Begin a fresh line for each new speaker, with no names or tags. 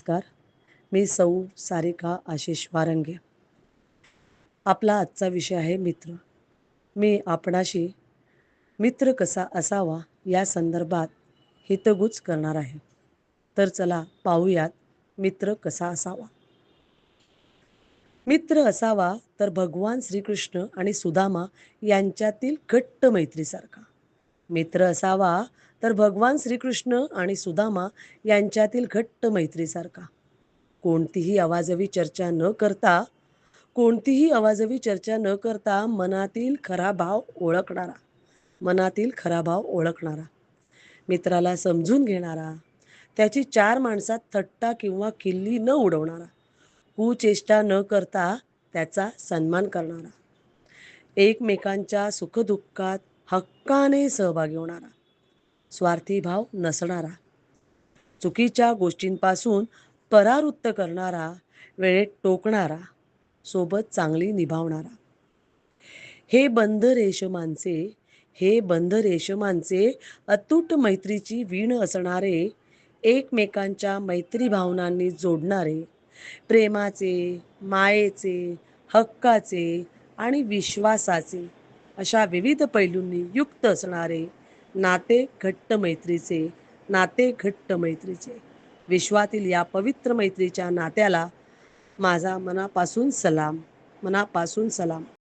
नमस्कार. मी सौ सारिका आशिष वारंगे. आपला आजचा विषय आहे मित्र. मी आपणाशी मित्र कसा असावा या संदर्भात हितगुज करणार आहे. तर चला पाहूयात मित्र कसा असावा. मित्र असावा तर भगवान श्रीकृष्ण आणि सुदामा यांच्यातील घट्ट मैत्रीसारखा. मित्र असावा तर भगवान श्रीकृष्ण आणि सुदामा यांच्यातील घट्ट मैत्रीसारखा. कोणतीही आवाजवी चर्चा न करता कोणतीही आवाजवी चर्चा न करता मनातील खरा भाव ओळखणारा, मित्राला समजून घेणारा, त्याची चार माणसात थट्टा किंवा किल्ली न उडवणारा, कुचेष्टा न करता त्याचा सन्मान करणारा, एकमेकांच्या सुखदुःखात हक्काने सहभागी होणारा, स्वार्थी भाव नसणारा, चुकीच्या गोष्टींपासून परावृत्त करणारा, वेळेत टोकणारा, सोबत चांगली निभावणारा. हे बंध रेशमांचे अतूट मैत्रीची वीण असणारे, एकमेकांच्या मैत्री भावनांनी जोडणारे, प्रेमाचे, मायेचे, हक्काचे आणि विश्वासाचे अशा विविध पैलूंनी युक्त असणारे नाते घट्ट मैत्रीचे विश्वातील या पवित्र मैत्रीच्या नात्याला माझा मनापासून सलाम.